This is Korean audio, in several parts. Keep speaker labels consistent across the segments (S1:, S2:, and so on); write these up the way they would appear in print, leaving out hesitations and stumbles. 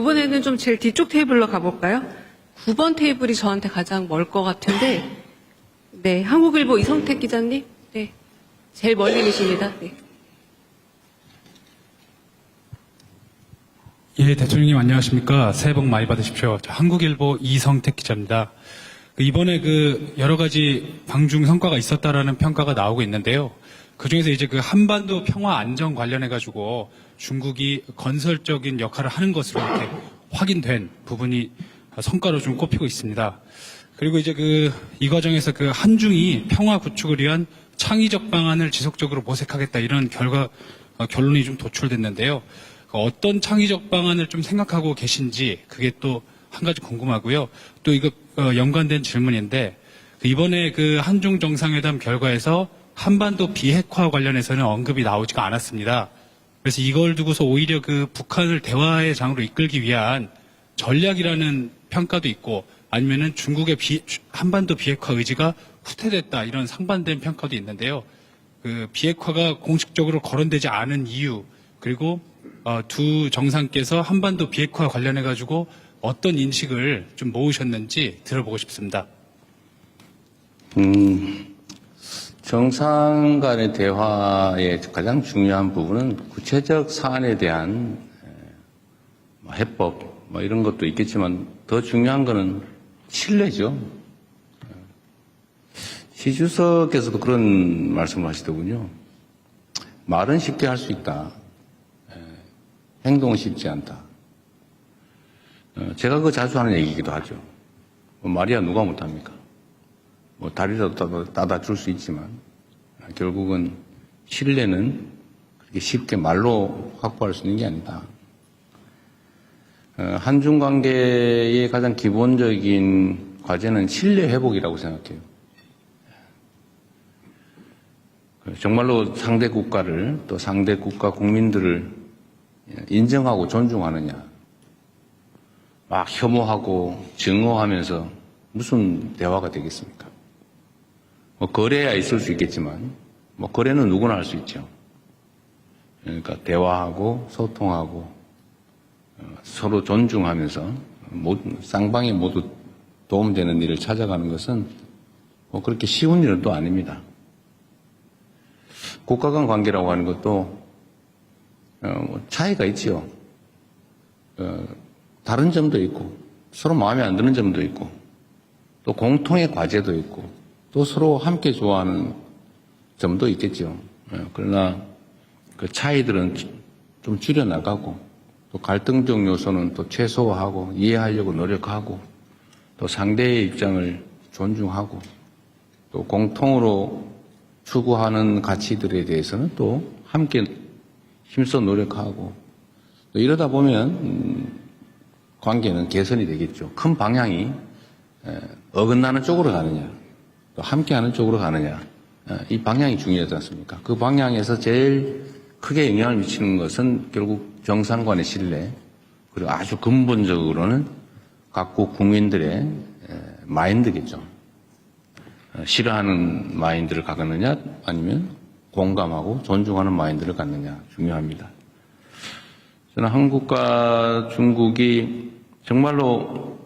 S1: 이번에는 좀 제일 뒤쪽 테이블로 가볼까요? 9번 테이블이 저한테 가장 멀 것 같은데, 네, 한국일보 이성택 기자님, 네, 제일 멀리 계십니다. 네.
S2: 예, 대통령님 안녕하십니까. 새해 복 많이 받으십시오. 저 한국일보 이성택 기자입니다. 이번에 여러 가지 방중 성과가 있었다라는 평가가 나오고 있는데요. 그중에서 이제 한반도 평화 안정 관련해가지고 중국이 건설적인 역할을 하는 것으로 이렇게 확인된 부분이 성과로 좀 꼽히고 있습니다. 그리고 이제 이 과정에서 한중이 평화 구축을 위한 창의적 방안을 지속적으로 모색하겠다 이런 결론이 좀 도출됐는데요. 어떤 창의적 방안을 좀 생각하고 계신지 그게 또 한 가지 궁금하고요. 또 이거 연관된 질문인데 이번에 한중 정상회담 결과에서 한반도 비핵화 관련해서는 언급이 나오지가 않았습니다. 그래서 이걸 두고서 오히려 북한을 대화의 장으로 이끌기 위한 전략이라는 평가도 있고 아니면은 중국의 한반도 비핵화 의지가 후퇴됐다 이런 상반된 평가도 있는데요. 비핵화가 공식적으로 거론되지 않은 이유 그리고 두 정상께서 한반도 비핵화 관련해 가지고 어떤 인식을 좀 모으셨는지 들어보고 싶습니다.
S3: 정상 간의 대화의 가장 중요한 부분은 구체적 사안에 대한 해법 이런 것도 있겠지만 더 중요한 것은 신뢰죠. 시 주석께서도 그런 말씀을 하시더군요. 말은 쉽게 할 수 있다. 행동은 쉽지 않다. 제가 자주 하는 얘기이기도 하죠. 말이야 누가 못합니까? 다리라도 따다 줄 수 있지만 결국은 신뢰는 그렇게 쉽게 말로 확보할 수 있는 게 아니다. 한중 관계의 가장 기본적인 과제는 신뢰 회복이라고 생각해요. 정말로 상대 국가를 또 상대 국가 국민들을 인정하고 존중하느냐. 막 혐오하고 증오하면서 무슨 대화가 되겠습니까? 거래야 있을 수 있겠지만 거래는 누구나 할 수 있죠. 그러니까 대화하고 소통하고 서로 존중하면서 쌍방이 모두 도움되는 일을 찾아가는 것은 그렇게 쉬운 일은 또 아닙니다. 국가 간 관계라고 하는 것도 차이가 있지요. 다른 점도 있고 서로 마음에 안 드는 점도 있고 또 공통의 과제도 있고 또 서로 함께 좋아하는 점도 있겠죠. 그러나 그 차이들은 좀 줄여나가고 또 갈등적 요소는 또 최소화하고 이해하려고 노력하고 또 상대의 입장을 존중하고 또 공통으로 추구하는 가치들에 대해서는 또 함께 힘써 노력하고 또 이러다 보면 관계는 개선이 되겠죠. 큰 방향이 어긋나는 쪽으로 가느냐 또 함께하는 쪽으로 가느냐 이 방향이 중요하지 않습니까? 그 방향에서 제일 크게 영향을 미치는 것은 결국 정상 간의 신뢰 그리고 아주 근본적으로는 각국 국민들의 마인드겠죠. 싫어하는 마인드를 갖느냐 아니면 공감하고 존중하는 마인드를 갖느냐 중요합니다. 저는 한국과 중국이 정말로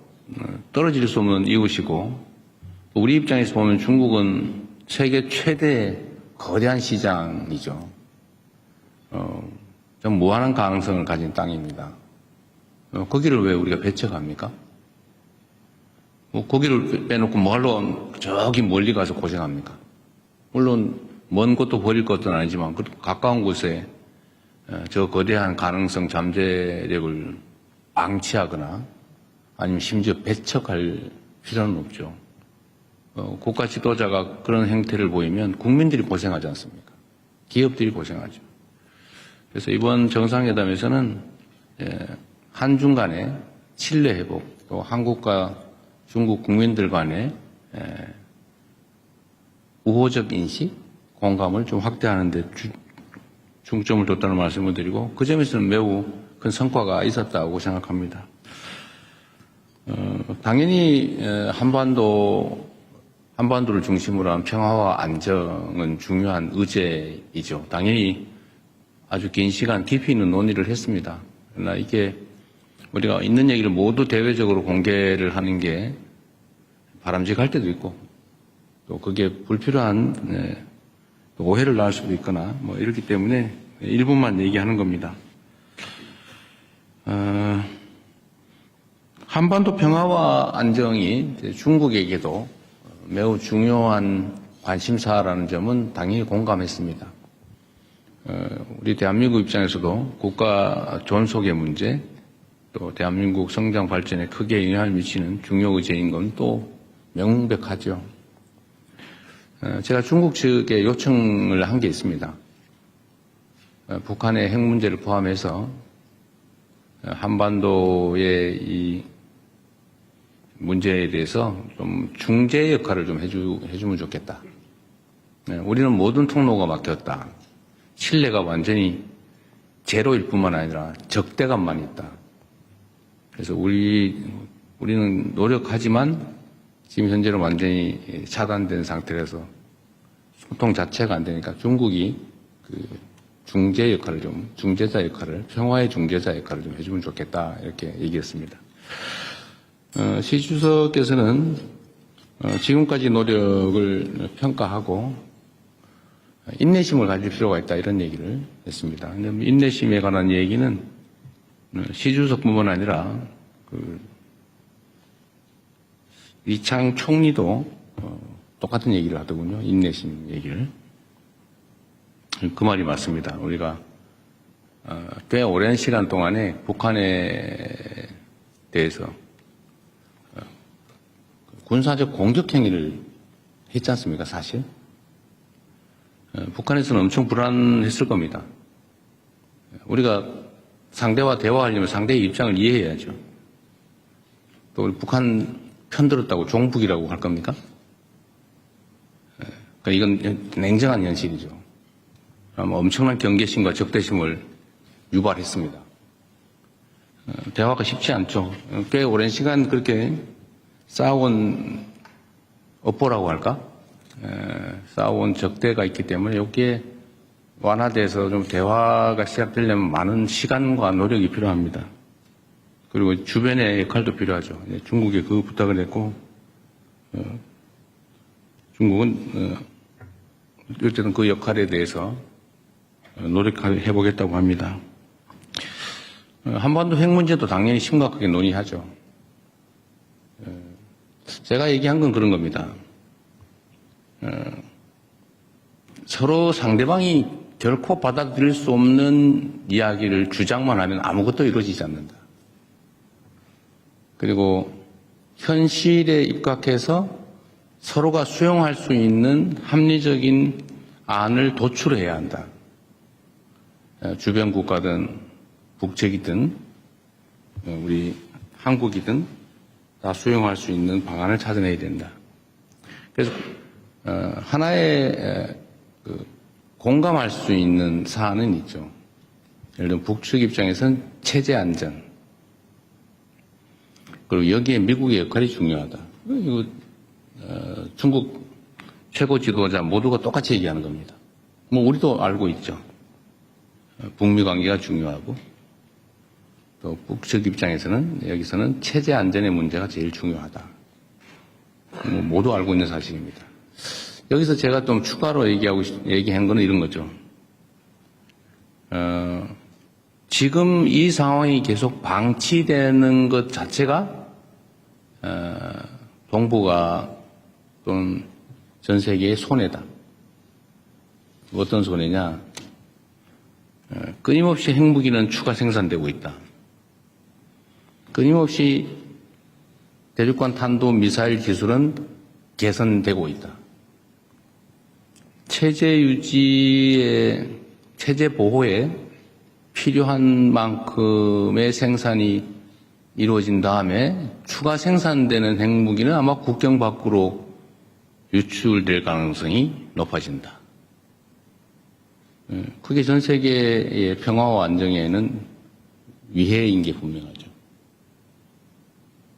S3: 떨어질 수 없는 이웃이고 우리 입장에서 보면 중국은 세계 최대 거대한 시장이죠. 좀 무한한 가능성을 가진 땅입니다. 거기를 왜 우리가 배척합니까? 거기를 빼놓고 뭐하러 저기 멀리 가서 고생합니까? 물론 먼 곳도 버릴 것은 아니지만 가까운 곳에 저 거대한 가능성 잠재력을 방치하거나 아니면 심지어 배척할 필요는 없죠. 국가 지도자가 그런 행태를 보이면 국민들이 고생하지 않습니까? 기업들이 고생하죠. 그래서 이번 정상회담에서는 한중 간의 신뢰 회복, 또 한국과 중국 국민들 간의 우호적 인식, 공감을 좀 확대하는 데 중점을 뒀다는 말씀을 드리고 그 점에서는 매우 큰 성과가 있었다고 생각합니다. 당연히 한반도를 중심으로 한 평화와 안정은 중요한 의제이죠. 당연히 아주 긴 시간 깊이 있는 논의를 했습니다. 그러나 이게 우리가 있는 얘기를 모두 대외적으로 공개를 하는 게 바람직할 때도 있고 또 그게 불필요한 오해를 낳을 수도 있거나 뭐 이렇기 때문에 일부만 얘기하는 겁니다. 한반도 평화와 안정이 중국에게도 매우 중요한 관심사라는 점은 당연히 공감했습니다. 우리 대한민국 입장에서도 국가 존속의 문제, 또 대한민국 성장 발전에 크게 영향을 미치는 중요 의제인 건 또 명백하죠. 제가 중국 측에 요청을 한 게 있습니다. 북한의 핵 문제를 포함해서 한반도의 이 문제에 대해서 좀 중재 역할을 좀 해주면 좋겠다. 우리는 모든 통로가 막혔다. 신뢰가 완전히 제로일 뿐만 아니라 적대감만 있다. 그래서 우리는 노력하지만 지금 현재는 완전히 차단된 상태라서 소통 자체가 안 되니까 중국이 그 중재자 역할을, 평화의 중재자 역할을 좀 해주면 좋겠다. 이렇게 얘기했습니다. 시 주석께서는 지금까지 노력을 평가하고 인내심을 가질 필요가 있다. 이런 얘기를 했습니다. 인내심에 관한 얘기는 시 주석뿐만 아니라 이창 총리도 똑같은 얘기를 하더군요. 인내심 얘기를. 그 말이 맞습니다. 우리가 꽤 오랜 시간 동안에 북한에 대해서 군사적 공격 행위를 했지 않습니까? 사실. 북한에서는 엄청 불안했을 겁니다. 우리가 상대와 대화하려면 상대의 입장을 이해해야죠. 또 우리 북한 편들었다고 종북이라고 할 겁니까? 그러니까 이건 냉정한 현실이죠. 아마 엄청난 경계심과 적대심을 유발했습니다. 대화가 쉽지 않죠. 꽤 오랜 시간 그렇게 싸워온 업보라고 할까? 싸워온 적대가 있기 때문에 여기에 완화돼서 좀 대화가 시작되려면 많은 시간과 노력이 필요합니다. 그리고 주변의 역할도 필요하죠. 중국에 그 부탁을 했고, 중국은 어쨌든 그 역할에 대해서 노력해보겠다고 합니다. 한반도 핵 문제도 당연히 심각하게 논의하죠. 제가 얘기한 건 그런 겁니다. 서로 상대방이 결코 받아들일 수 없는 이야기를 주장만 하면 아무것도 이루어지지 않는다. 그리고 현실에 입각해서 서로가 수용할 수 있는 합리적인 안을 도출해야 한다. 주변 국가든 북측이든 우리 한국이든 다 수용할 수 있는 방안을 찾아내야 된다. 그래서 하나의 공감할 수 있는 사안은 있죠. 예를 들면 북측 입장에서는 체제 안전, 그리고 여기에 미국의 역할이 중요하다. 이거 중국 최고 지도자 모두가 똑같이 얘기하는 겁니다. 뭐 우리도 알고 있죠. 북미 관계가 중요하고 또 북측 입장에서는 여기서는 체제 안전의 문제가 제일 중요하다. 뭐 모두 알고 있는 사실입니다. 여기서 제가 좀 추가로 얘기한 거는 이런 거죠. 지금 이 상황이 계속 방치되는 것 자체가 동북아 또는 전 세계의 손해다. 어떤 손해냐? 끊임없이 핵무기는 추가 생산되고 있다. 끊임없이 대륙간 탄도 미사일 기술은 개선되고 있다. 체제 유지에, 체제 보호에 필요한 만큼의 생산이 이루어진 다음에 추가 생산되는 핵무기는 아마 국경 밖으로 유출될 가능성이 높아진다. 그게 전 세계의 평화와 안정에는 위해인 게 분명하죠.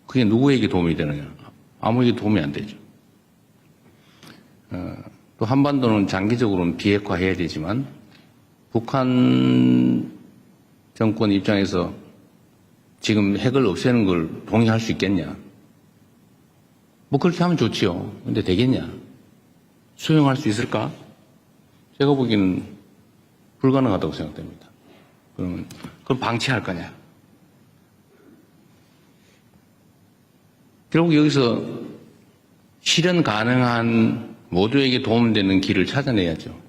S3: 그게 누구에게 도움이 되느냐? 아무에게 도움이 안 되죠. 또 한반도는 장기적으로는 비핵화해야 되지만 북한 정권 입장에서 지금 핵을 없애는 걸 동의할 수 있겠냐? 뭐 그렇게 하면 좋지요. 근데 되겠냐? 수용할 수 있을까? 제가 보기에는 불가능하다고 생각됩니다. 그러면 그럼 방치할 거냐? 결국 여기서 실현 가능한 모두에게 도움되는 길을 찾아내야죠.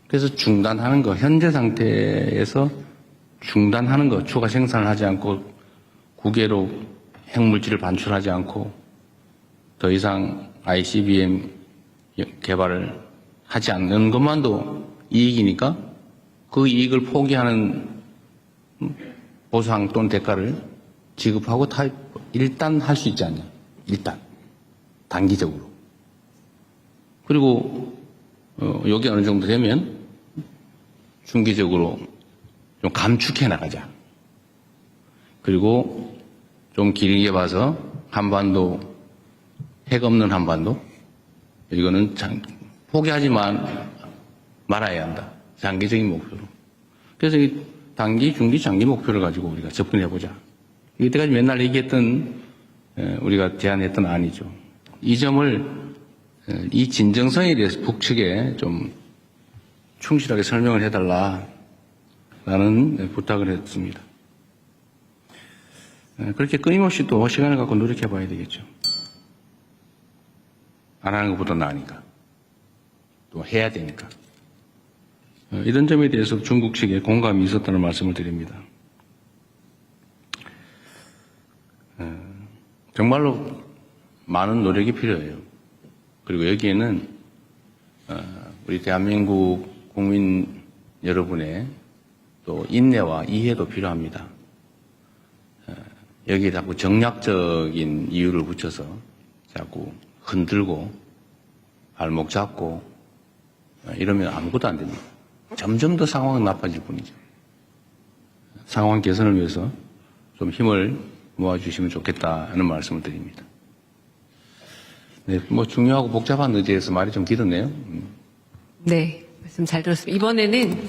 S3: 그래서 중단하는 거, 현재 상태에서 중단하는 거, 추가 생산을 하지 않고 국외로 핵물질을 반출하지 않고 더 이상 ICBM 개발을 하지 않는 것만도 이익이니까 그 이익을 포기하는 보상 또는 대가를 지급하고 일단 할 수 있지 않냐. 일단. 단기적으로. 그리고 여기 어느 정도 되면 중기적으로 좀 감축해 나가자. 그리고 좀 길게 봐서 한반도, 핵 없는 한반도, 이거는 포기하지만 말아야 한다. 장기적인 목표로. 그래서 이 단기, 중기, 장기 목표를 가지고 우리가 접근해보자. 이때까지 맨날 얘기했던, 우리가 제안했던 안이죠. 이 점을, 이 진정성에 대해서 북측에 좀 충실하게 설명을 해달라라는 부탁을 했습니다. 그렇게 끊임없이 또 시간을 갖고 노력해봐야 되겠죠. 안 하는 것보다 나으니까. 또 해야 되니까. 이런 점에 대해서 중국 측에 공감이 있었다는 말씀을 드립니다. 정말로 많은 노력이 필요해요. 그리고 여기에는 우리 대한민국 국민 여러분의 또 인내와 이해도 필요합니다. 여기에 자꾸 정략적인 이유를 붙여서 자꾸 흔들고 발목 잡고 이러면 아무것도 안 됩니다. 점점 더 상황은 나빠질 뿐이죠. 상황 개선을 위해서 좀 힘을 모아주시면 좋겠다 하는 말씀을 드립니다. 네, 뭐 중요하고 복잡한 의제에서 말이 좀 길었네요.
S1: 네, 말씀 잘 들었습니다. 이번에는